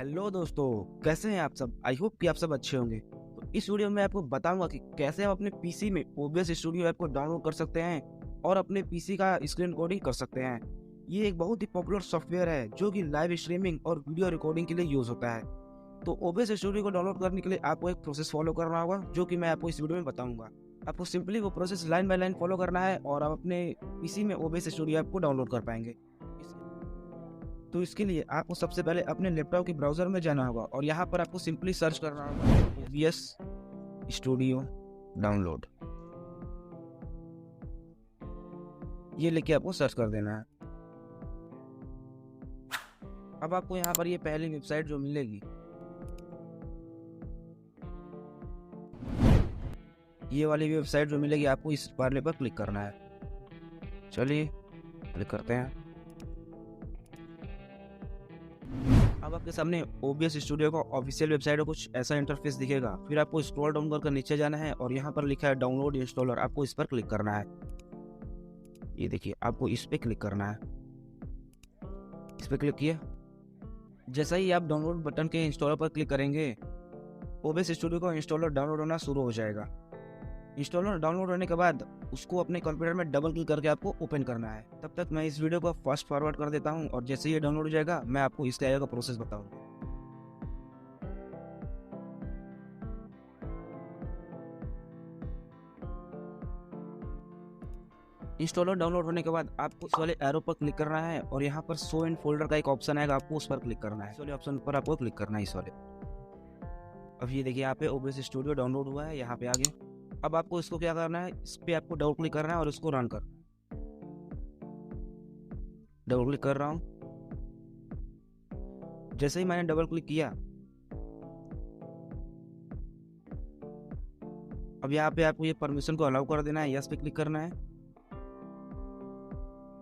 Hello दोस्तों, कैसे हैं आप सब। आई होप कि आप सब अच्छे होंगे। तो इस वीडियो में आपको बताऊंगा कि कैसे आप अपने पीसी में OBS स्टूडियो ऐप को डाउनलोड कर सकते हैं और अपने पीसी का स्क्रीन रिकॉर्डिंग कर सकते हैं। ये एक बहुत ही पॉपुलर सॉफ्टवेयर है जो कि लाइव स्ट्रीमिंग और वीडियो रिकॉर्डिंग के लिए यूज होता है। तो OBS स्टूडियो को डाउनलोड करने के लिए आपको एक प्रोसेस फॉलो करना होगा जो कि मैं आपको इस वीडियो में बताऊंगा। आपको सिंपली वो process line by line follow करना है और आप अपने पीसी में OBS स्टूडियो ऐप को डाउनलोड कर पाएंगे। तो इसके लिए आपको सबसे पहले अपने लैपटॉप के ब्राउजर में जाना होगा और यहाँ पर आपको सिंपली सर्च करना होगा OBS स्टूडियो डाउनलोड। ये लेके आपको सर्च कर देना है। अब आपको यहाँ पर ये पहली वेबसाइट जो मिलेगी, ये वाली वेबसाइट जो मिलेगी, आपको इस वाले पर क्लिक करना है। चलिए क्लिक करते हैं। अब आपके सामने OBS स्टूडियो का ऑफिशियल वेबसाइट का कुछ ऐसा इंटरफेस दिखेगा। फिर आपको स्क्रॉल डाउन करके नीचे जाना है और यहाँ पर लिखा है डाउनलोड इंस्टॉलर, आपको इस पर क्लिक करना है। ये देखिए, आपको इस पर क्लिक करना है। इस पर क्लिक किया। जैसा ही आप डाउनलोड बटन के इंस्टॉलर पर क्लिक करेंगे, OBS स्टूडियो का इंस्टॉलर डाउनलोड होना शुरू हो जाएगा। इंस्टॉलर डाउनलोड होने के बाद उसको अपने कंप्यूटर में डबल क्लिक करके आपको ओपन करना है। तब तक मैं इस वीडियो को फास्ट फॉरवर्ड कर देता हूं और जैसे ये डाउनलोड हो जाएगा मैं आपको इसके आगे का प्रोसेस बताऊंगा। इंस्टॉलर डाउनलोड होने के बाद आपको इस वाले एरो पर क्लिक करना है और यहाँ पर शो इन फोल्डर का एक ऑप्शन आएगा, आपको उस पर क्लिक करना है। इस वाले ऑप्शन पर आपको क्लिक करना है, इस वाले। अब ये देखिए, यहाँ पे OBS स्टूडियो डाउनलोड हुआ है, यहाँ पे आ गया। अब आपको इसको क्या करना है, इस पे आपको डबल क्लिक करना है और इसको रन करना है। डबल क्लिक कर रहा हूँ। जैसे ही मैंने डबल क्लिक किया, अब यहाँ पे आपको ये परमिशन को अलाउ कर देना है, यस पे क्लिक करना है।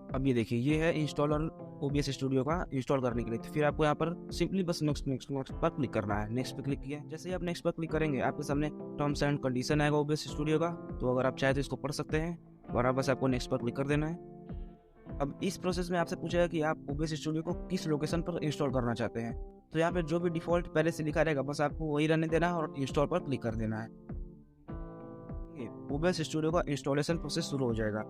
अब ये देखिए, ये है इंस्टॉलर OBS स्टूडियो का इंस्टॉल करने के लिए। तो फिर आपको यहाँ पर सिंपली बस नेक्स्ट नेक्स्ट नेक्स्ट पर क्लिक करना है। नेक्स्ट पे क्लिक किया। जैसे ही आप नेक्स्ट पर क्लिक करेंगे, आपके सामने टर्म्स एंड कंडीशन आएगा OBS स्टूडियो का। तो अगर आप चाहे तो इसको पढ़ सकते हैं और बस आपको नेक्स्ट पर क्लिक कर देना है। अब इस प्रोसेस में आपसे पूछेगा कि आप OBS स्टूडियो को किस लोकेशन पर इंस्टॉल करना चाहते हैं। तो यहाँ पे जो भी डिफॉल्ट पहले से लिखा रहेगा बस आपको वही रहने देना है और इंस्टॉल पर क्लिक कर देना है। OBS स्टूडियो का इंस्टॉलेशन प्रोसेस शुरू हो जाएगा।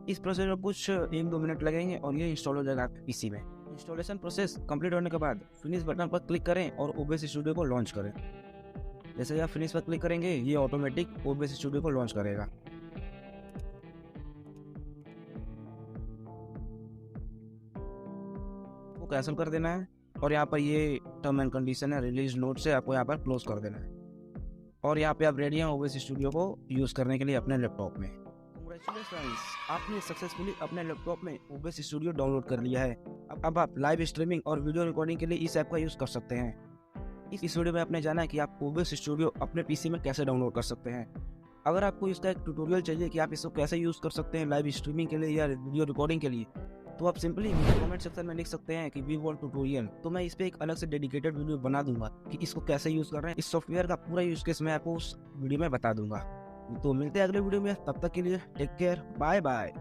इस प्रोसेस में कुछ 1-2 मिनट लगेंगे और ये इंस्टॉल हो जाएगा आपके पीसी में। इंस्टॉलेशन प्रोसेस कंप्लीट होने के बाद फिनिश बटन पर क्लिक करें और OBS स्टूडियो को लॉन्च करें। जैसे ही आप फिनिश पर क्लिक करेंगे, ये ऑटोमेटिक OBS स्टूडियो को लॉन्च करेगा। वो कैंसिल कर देना है और यहाँ पर ये टर्म एंड कंडीशन है, रिलीज नोट से आपको यहाँ पर क्लोज कर देना है। और यहाँ पे आप रेडी हैं OBS स्टूडियो को यूज करने के लिए अपने लैपटॉप में। कांग्रेचुलेशंस, आपने सक्सेसफुली अपने लैपटॉप में OBS स्टूडियो डाउनलोड कर लिया है। अब आप लाइव स्ट्रीमिंग और वीडियो रिकॉर्डिंग के लिए इस ऐप का यूज कर सकते हैं। इस वीडियो में आपने जाना है कि आप OBS स्टूडियो अपने पीसी में कैसे डाउनलोड कर सकते हैं। अगर आपको इसका एक ट्यूटोरियल चाहिए कि आप इसको कैसे यूज कर सकते हैं लाइव स्ट्रीमिंग के लिए या वीडियो रिकॉर्डिंग के लिए, तो आप सिंपली कमेंट सेक्शन में लिख सकते हैं कि वी वांट ट्यूटोरियल। तो मैं इस पे एक अलग से डेडिकेटेड वीडियो बना दूंगा कि इसको कैसे यूज कर रहे हैं। इस सॉफ्टवेयर का पूरा यूज केस मैं आपको उस वीडियो में बता दूंगा। तो मिलते हैं अगले वीडियो में, तब तक के लिए टेक केयर, बाय बाय।